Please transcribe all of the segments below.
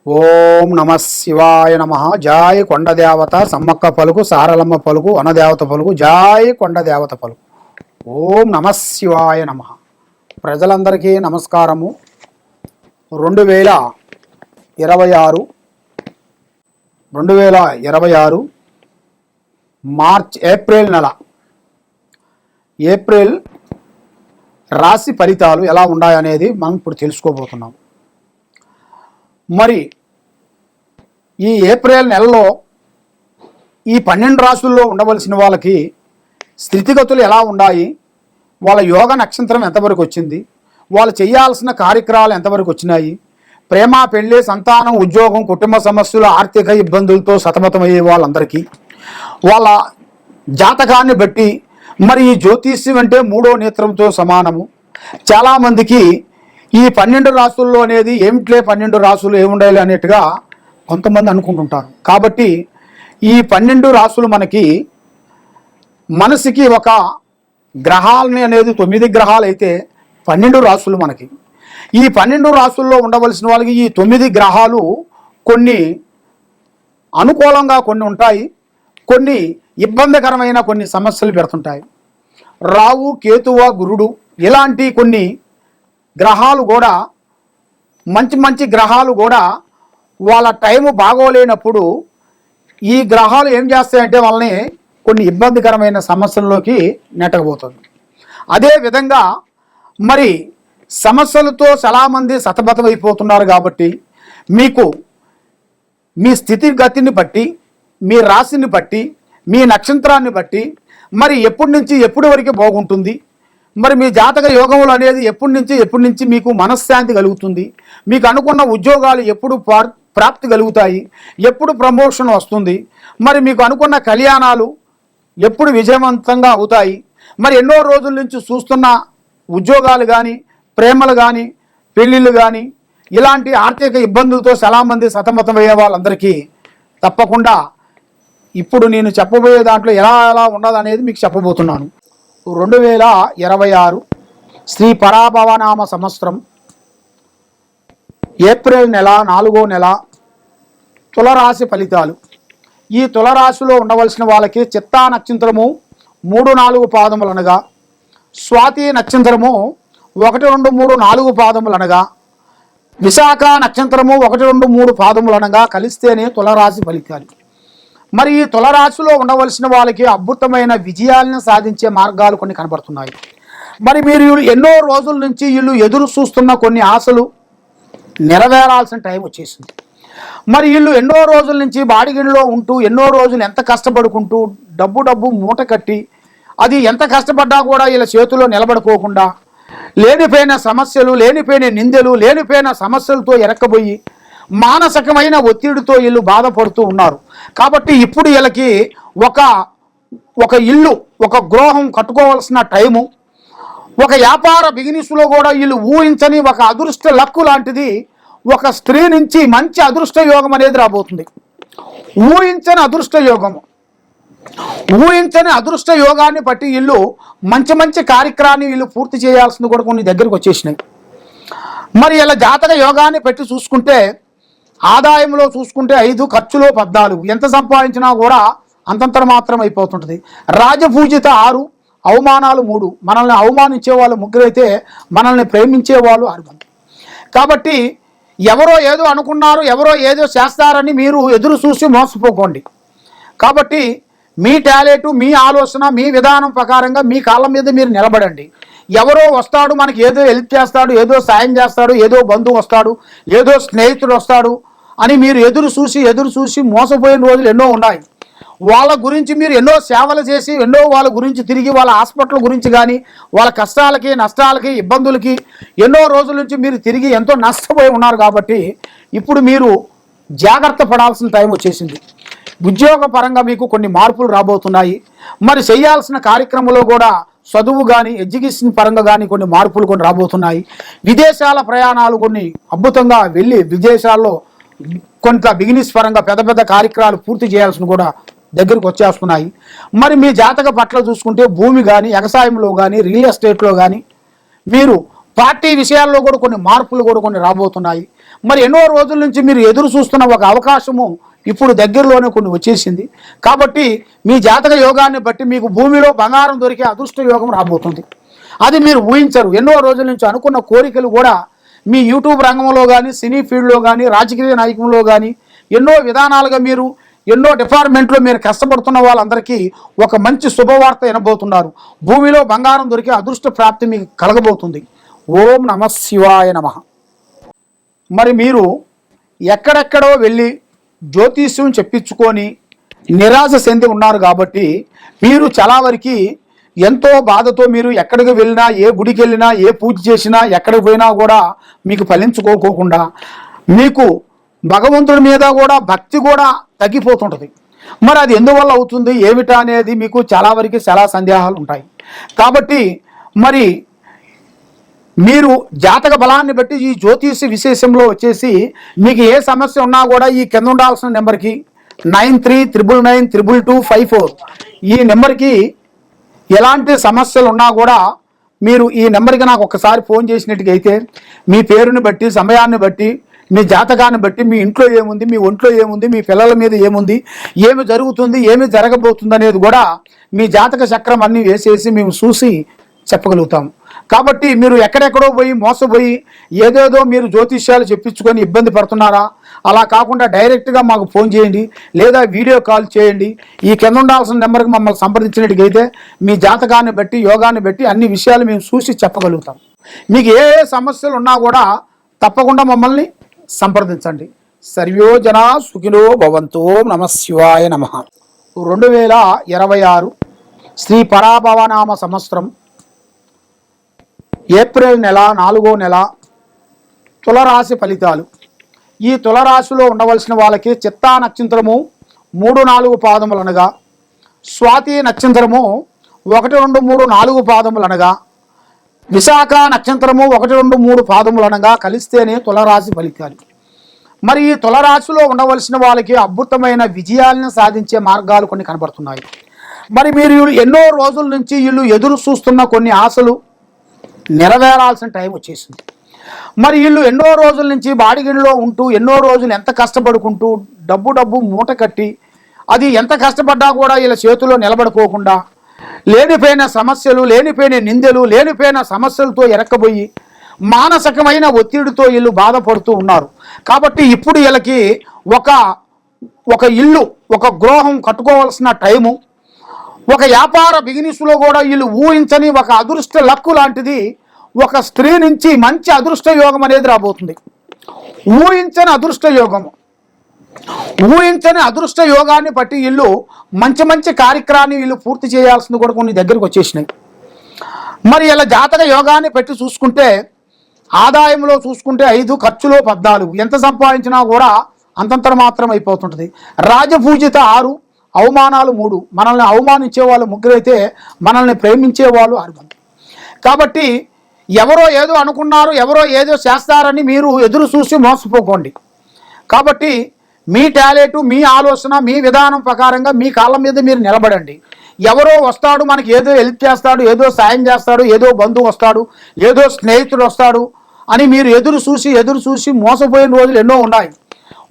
ఓం నమ శివాయ నమ. జాయ్ కొండదేవత సమ్మక్క పలుకు, సారలమ్మ పలుకు, వనదేవత పలుకు, జాయ్ కొండదేవత పలుకు. ఓం నమ శివాయ నమ. ప్రజలందరికీ నమస్కారము. 2026 ఏప్రిల్ నెల రాశి ఫలితాలు ఎలా ఉన్నాయనేది మనం ఇప్పుడు తెలుసుకోబోతున్నాం. మరి ఈ ఏప్రిల్ నెలలో ఈ 12 రాశుల్లో ఉండవలసిన వాళ్ళకి స్థితిగతులు ఎలా ఉన్నాయి, వాళ్ళ యోగ నక్షత్రం ఎంతవరకు వచ్చింది, వాళ్ళు చేయాల్సిన కార్యక్రమాలు ఎంతవరకు వచ్చినాయి, ప్రేమ, పెళ్ళి, సంతానం, ఉద్యోగం, కుటుంబ సమస్యలు, ఆర్థిక ఇబ్బందులతో సతమతమయ్యే వాళ్ళందరికీ వాళ్ళ జాతకాన్ని బట్టి, మరి ఈ జ్యోతిష్యం అంటే 3వ నేత్రంతో సమానము. చాలామందికి ఈ 12 రాశుల్లో అనేది ఏమిట్లే 12 రాశులు ఏముండాలి అనేట్టుగా కొంతమంది అనుకుంటుంటారు. కాబట్టి ఈ 12 రాశులు మనసుకి ఒక గ్రహాలని అనేది 9 గ్రహాలు అయితే 12 రాశులు మనకి. ఈ 12 రాశుల్లో ఉండవలసిన వాళ్ళకి ఈ 9 గ్రహాలు కొన్ని అనుకూలంగా కొన్ని ఉంటాయి, కొన్ని ఇబ్బందికరమైన కొన్ని సమస్యలు పెడుతుంటాయి. రావు, కేతువ, గురుడు ఇలాంటి కొన్ని గ్రహాలు కూడా మంచి గ్రహాలు కూడా వాళ్ళ టైము బాగోలేనప్పుడు ఈ గ్రహాలు ఏం చేస్తాయంటే వాళ్ళని కొన్ని ఇబ్బందికరమైన సమస్యల్లోకి నెట్టకపోతుంది. అదేవిధంగా మరి సమస్యలతో చాలామంది సతమతం అయిపోతున్నారు. కాబట్టి మీకు మీ స్థితిగతిని బట్టి, మీ రాశిని బట్టి, మీ నక్షత్రాన్ని బట్టి మరి ఎప్పటి నుంచి ఎప్పటి వరకు బాగుంటుంది, మరి మీ జాతక యోగములు అనేది ఎప్పటి నుంచి మీకు మనశ్శాంతి కలుగుతుంది, మీకు అనుకున్న ఉద్యోగాలు ఎప్పుడు ప్రాప్తి కలుగుతాయి, ఎప్పుడు ప్రమోషన్ వస్తుంది, మరి మీకు అనుకున్న కళ్యాణాలు ఎప్పుడు విజయవంతంగా అవుతాయి, మరి ఎన్నో రోజుల నుంచి చూస్తున్న ఉద్యోగాలు కానీ, ప్రేమలు కానీ, పెళ్ళిళ్ళు కానీ, ఇలాంటి ఆర్థిక ఇబ్బందులతో చాలామంది సతమతమయ్యే వాళ్ళందరికీ తప్పకుండా ఇప్పుడు నేను చెప్పబోయే దాంట్లో ఎలా ఉన్నదనేది మీకు చెప్పబోతున్నాను. 2026 శ్రీ పరాభవనామ సంవత్సరం ఏప్రిల్ నెల 4వ నెల తులరాశి ఫలితాలు. ఈ తులరాశిలో ఉండవలసిన వాళ్ళకి చిత్తా నక్షత్రము 3, 4 పాదములు అనగా, స్వాతి నక్షత్రము 1, 2, 3, 4 పాదములు అనగా, విశాఖ నక్షత్రము 1, 2, 3 పాదములు అనగా కలిస్తేనే తులరాశి ఫలితాలు. మరి ఈ తులరాశిలో ఉండవలసిన వాళ్ళకి అద్భుతమైన విజయాలను సాధించే మార్గాలు కొన్ని కనబడుతున్నాయి. మరి మీరు ఎన్నో రోజుల నుంచి వీళ్ళు ఎదురు చూస్తున్న కొన్ని ఆశలు నెరవేరాల్సిన టైం వచ్చేసింది. మరి వీళ్ళు ఎన్నో రోజుల నుంచి బాడిగిలో ఉంటూ ఎన్నో రోజులు ఎంత కష్టపడుకుంటూ డబ్బు మూట కట్టి అది ఎంత కష్టపడ్డా కూడా వీళ్ళ చేతిలో నిలబడుకోకుండా లేనిపోయిన సమస్యలు, లేనిపోయిన నిందలు, లేనిపోయిన సమస్యలతో ఎరక్కబోయి మానసికమైన ఒత్తిడితో వీళ్ళు బాధపడుతూ ఉన్నారు. కాబట్టి ఇప్పుడు వీళ్ళకి ఒక ఇల్లు, ఒక గృహం కట్టుకోవాల్సిన టైము, ఒక వ్యాపార బిజినెస్లో కూడా వీళ్ళు ఊహించని ఒక అదృష్ట లక్కు లాంటిది ఒక స్త్రీ నుంచి మంచి అదృష్ట యోగం అనేది రాబోతుంది. ఊహించని అదృష్ట యోగాన్ని బట్టి వీళ్ళు మంచి కార్యక్రమాన్ని వీళ్ళు పూర్తి చేయాల్సింది కూడా కొన్ని దగ్గరికి వచ్చేసినాయి. మరి ఇలా జాతక యోగాన్ని పెట్టి చూసుకుంటే ఆదాయంలో చూసుకుంటే 5, ఖర్చులో 14, ఎంత సంపాదించినా కూడా అంతంత మాత్రం అయిపోతుంటుంది. రాజపూజిత 6, అవమానాలు 3. మనల్ని అవమానించే వాళ్ళు 3 అయితే మనల్ని ప్రేమించే వాళ్ళు 6. కాబట్టి ఎవరో ఏదో అనుకున్నారు, ఎవరో ఏదో చేస్తారని మీరు ఎదురు చూసి మోసపోకండి. కాబట్టి మీ టాలెంట్, మీ ఆలోచన, మీ విధానం ప్రకారంగా మీ కాళ్ళ మీద మీరు నిలబడండి. ఎవరో వస్తాడు మనకి ఏదో హెల్ప్ చేస్తాడు, ఏదో సాయం చేస్తాడు, ఏదో బంధువు వస్తాడు, ఏదో స్నేహితుడు వస్తాడు అని మీరు ఎదురు చూసి మోసపోయిన రోజులు ఎన్నో ఉన్నాయి. వాళ్ళ గురించి మీరు ఎన్నో సేవలు చేసి వాళ్ళ గురించి తిరిగి వాళ్ళ హాస్పిటల్ గురించి కానీ, వాళ్ళ కష్టాలకి, నష్టాలకి, ఇబ్బందులకి ఎన్నో రోజుల నుంచి మీరు తిరిగి ఎంతో నష్టపోయి ఉన్నారు. కాబట్టి ఇప్పుడు మీరు జాగ్రత్త పడాల్సిన టైం వచ్చేసింది. ఉద్యోగ పరంగా మీకు కొన్ని మార్పులు రాబోతున్నాయి. మరి చేయాల్సిన కార్యక్రమంలో కూడా చదువు కానీ, ఎడ్యుకేషన్ పరంగా కానీ కొన్ని మార్పులు కొన్ని రాబోతున్నాయి. విదేశాల ప్రయాణాలు కొన్ని అద్భుతంగా వెళ్ళి విదేశాల్లో కొంత బిజినెస్ పరంగా పెద్ద కార్యక్రమాలు పూర్తి చేయాల్సిన కూడా దగ్గరికి వచ్చేస్తున్నాయి. మరి మీ జాతక పట్ల చూసుకుంటే భూమి కానీ, వ్యవసాయంలో కానీ, రియల్ ఎస్టేట్లో కానీ, మీరు పార్టీ విషయాల్లో కూడా కొన్ని మార్పులు కూడా కొన్ని రాబోతున్నాయి. మరి ఎన్నో రోజుల నుంచి మీరు ఎదురు చూస్తున్న ఒక అవకాశము ఇప్పుడు దగ్గరలోనే కొన్ని వచ్చేసింది. కాబట్టి మీ జాతక యోగాన్ని బట్టి మీకు భూమిలో బంగారం దొరికే అదృష్ట యోగం రాబోతుంది. అది మీరు ఊహించరు. ఎన్నో రోజుల నుంచి అనుకున్న కోరికలు కూడా మీ యూట్యూబ్ రంగంలో కానీ, సినీ ఫీల్డ్లో కానీ, రాజకీయ నాయకంలో కానీ ఎన్నో విధానాలుగా మీరు ఎన్నో డిపార్ట్మెంట్లో మీరు కష్టపడుతున్న వాళ్ళందరికీ ఒక మంచి శుభవార్త వినబోతున్నారు. భూమిలో బంగారం దొరికే అదృష్ట ప్రాప్తి మీకు కలగబోతుంది. ఓం నమ శివాయ నమః. మరి మీరు ఎక్కడెక్కడో వెళ్ళి జ్యోతిష్యం చెప్పించుకొని నిరాశ చెంది ఉన్నారు కాబట్టి మీరు చాలా వరకు ఎంతో బాధతో మీరు ఎక్కడికి వెళ్ళినా, ఏ గుడికి వెళ్ళినా, ఏ పూజ చేసినా, ఎక్కడికి పోయినా కూడా మీకు ఫలించుకోకుండా మీకు భగవంతుడి మీద కూడా భక్తి కూడా తగ్గిపోతుంటుంది. మరి అది ఎందువల్ల అవుతుంది ఏమిటా అనేది మీకు చాలా వరకు చాలా సందేహాలు ఉంటాయి. కాబట్టి మరి మీరు జాతక బలాన్ని బట్టి ఈ జ్యోతిష విశేషంలో వచ్చేసి మీకు ఏ సమస్య ఉన్నా కూడా ఈ కింద ఉండాల్సిన నెంబర్కి 9399922254 ఈ నెంబర్కి ఎలాంటి సమస్యలు ఉన్నా కూడా మీరు ఈ నెంబర్కి నాకు ఒకసారి ఫోన్ చేసినట్టుగా అయితే మీ పేరుని బట్టి, సమయాన్ని బట్టి, మీ జాతకాన్ని బట్టి, మీ ఇంట్లో ఏముంది, మీ ఒంట్లో ఏముంది, మీ పిల్లల మీద ఏముంది, ఏమి జరుగుతుంది, ఏమి జరగబోతుంది అనేది కూడా మీ జాతక చక్రం అన్నీ వేసేసి మేము చూసి చెప్పగలుగుతాం. కాబట్టి మీరు ఎక్కడెక్కడో పోయి మోసపోయి ఏదేదో మీరు జ్యోతిష్యాలు చెప్పించుకొని ఇబ్బంది పడుతున్నారా? అలా కాకుండా డైరెక్ట్గా మాకు ఫోన్ చేయండి, లేదా వీడియో కాల్ చేయండి. ఈ కింద ఉండాల్సిన నెంబర్కి మమ్మల్ని సంప్రదించినట్టుగైతే మీ జాతకాన్ని బట్టి, యోగాన్ని బట్టి అన్ని విషయాలు మేము చూసి చెప్పగలుగుతాం. మీకు ఏ సమస్యలు ఉన్నా కూడా తప్పకుండా మమ్మల్ని సంప్రదించండి. సర్వోజన సుఖినో భవంతో. నమ శివాయ నమః. 2026 శ్రీ పరాభవనామ సంవత్సరం ఏప్రిల్ నెల 4వ నెల తులరాశి ఫలితాలు. ఈ తులరాశిలో ఉండవలసిన వాళ్ళకి చిత్తా నక్షత్రము 3-4 పాదములు అనగా, స్వాతి నక్షత్రము 1-2-3-4 పాదములు అనగా, విశాఖ నక్షత్రము 1-2-3 పాదములు అనగా కలిస్తేనే తులరాశి ఫలితాలు. మరి ఈ తులరాశిలో ఉండవలసిన వాళ్ళకి అద్భుతమైన విజయాలను సాధించే మార్గాలు కొన్ని కనబడుతున్నాయి. మరి మీరు ఎన్నో రోజుల నుంచి వీళ్ళు ఎదురు చూస్తున్న కొన్ని ఆశలు నెరవేరాల్సిన టైం వచ్చేసింది. మరి వీళ్ళు ఎన్నో రోజుల నుంచి బాడిగిలో ఉంటూ ఎన్నో రోజులు ఎంత కష్టపడుకుంటూ డబ్బు మూట కట్టి అది ఎంత కష్టపడ్డా కూడా వీళ్ళ చేతిలో నిలబడుకోకుండా లేనిపోయిన సమస్యలు, లేనిపోయిన నిందలు, లేనిపోయిన సమస్యలతో ఎరక్కబోయి మానసికమైన ఒత్తిడితో వీళ్ళు బాధపడుతూ ఉన్నారు. కాబట్టి ఇప్పుడు వీళ్ళకి ఒక ఇల్లు, ఒక గృహం కట్టుకోవాల్సిన టైము, ఒక వ్యాపార బిజినెస్లో కూడా వీళ్ళు ఊహించని ఒక అదృష్ట లక్కు లాంటిది ఒక స్త్రీ నుంచి మంచి అదృష్ట యోగం అనేది రాబోతుంది. ఊహించని అదృష్ట యోగాన్ని బట్టి వీళ్ళు మంచి కార్యక్రమాన్ని వీళ్ళు పూర్తి చేయాల్సింది కూడా కొన్ని దగ్గరికి వచ్చేసినాయి. మరి ఇలా జాతక యోగాన్ని పెట్టి చూసుకుంటే ఆదాయంలో చూసుకుంటే 5, ఖర్చులో 14, ఎంత సంపాదించినా కూడా అంతంత మాత్రం అయిపోతుంటుంది. రాజపూజిత 6, అవమానాలు 3. మనల్ని అవమానించే వాళ్ళు 3 అయితే మనల్ని ప్రేమించే వాళ్ళు 6. కాబట్టి ఎవరో ఏదో అనుకున్నారు, ఎవరో ఏదో చేస్తారని మీరు ఎదురు చూసి మోసపోకండి. కాబట్టి మీ టాలెంట్, మీ ఆలోచన, మీ విధానం ప్రకారంగా మీ కాళ్ళ మీద మీరు నిలబడండి. ఎవరో వస్తాడు, మనకి ఏదో హెల్ప్ చేస్తాడు, ఏదో సాయం చేస్తాడు, ఏదో బంధువు వస్తాడు, ఏదో స్నేహితుడు వస్తాడు అని మీరు ఎదురు చూసి మోసపోయిన రోజులు ఎన్నో ఉన్నాయి.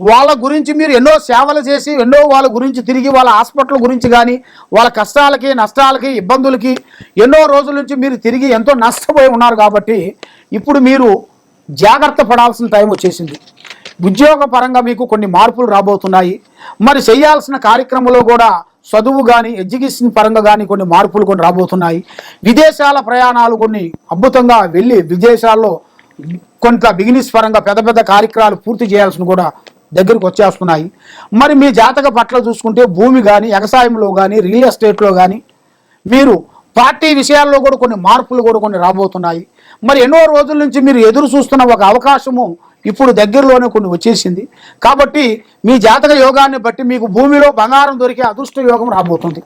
వాళ్ళ గురించి మీరు ఎన్నో సేవలు చేసి వాళ్ళ గురించి తిరిగి వాళ్ళ హాస్పిటల్ గురించి కానీ, వాళ్ళ కష్టాలకి, నష్టాలకి, ఇబ్బందులకి ఎన్నో రోజుల నుంచి మీరు తిరిగి ఎంతో నష్టపోయి ఉన్నారు. కాబట్టి ఇప్పుడు మీరు జాగ్రత్త పడాల్సిన టైం వచ్చేసింది. ఉద్యోగ పరంగా మీకు కొన్ని మార్పులు రాబోతున్నాయి. మరి చేయాల్సిన కార్యక్రమంలో కూడా చదువు కానీ, ఎడ్యుకేషన్ పరంగా కానీ కొన్ని మార్పులు కొన్ని రాబోతున్నాయి. విదేశాల ప్రయాణాలు కొన్ని అద్భుతంగా వెళ్ళి విదేశాల్లో కొంత బిజినెస్ పరంగా పెద్ద కార్యక్రమాలు పూర్తి చేయాల్సిన కూడా దగ్గరికి వచ్చేస్తున్నాయి. మరి మీ జాతక పట్ల చూసుకుంటే భూమి కానీ, వ్యవసాయంలో కానీ, రియల్ ఎస్టేట్లో కానీ, మీరు పార్టీ విషయాల్లో కూడా కొన్ని మార్పులు కూడా కొన్ని రాబోతున్నాయి. మరి ఎన్నో రోజుల నుంచి మీరు ఎదురు చూస్తున్న ఒక అవకాశము ఇప్పుడు దగ్గరలోనే కొన్ని వచ్చేసింది. కాబట్టి మీ జాతక యోగాన్ని బట్టి మీకు భూమిలో బంగారం దొరికే అదృష్ట యోగం రాబోతుంది.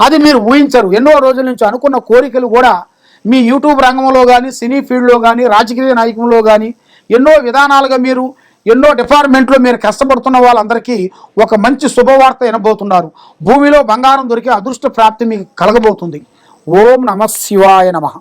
అది మీరు ఊహించరు. ఎన్నో రోజుల నుంచి అనుకున్న కోరికలు కూడా మీ యూట్యూబ్ రంగంలో కానీ, సినీ ఫీల్డ్లో కానీ, రాజకీయ నాయకంలో కానీ ఎన్నో విధానాలుగా మీరు ఎన్నో డిపార్ట్మెంట్లో మీరు కష్టపడుతున్న వాళ్ళందరికీ ఒక మంచి శుభవార్త వినబోతున్నారు. భూమిలో బంగారం దొరికే అదృష్ట ప్రాప్తి మీకు కలగబోతుంది. ఓం నమ శివాయ నమః.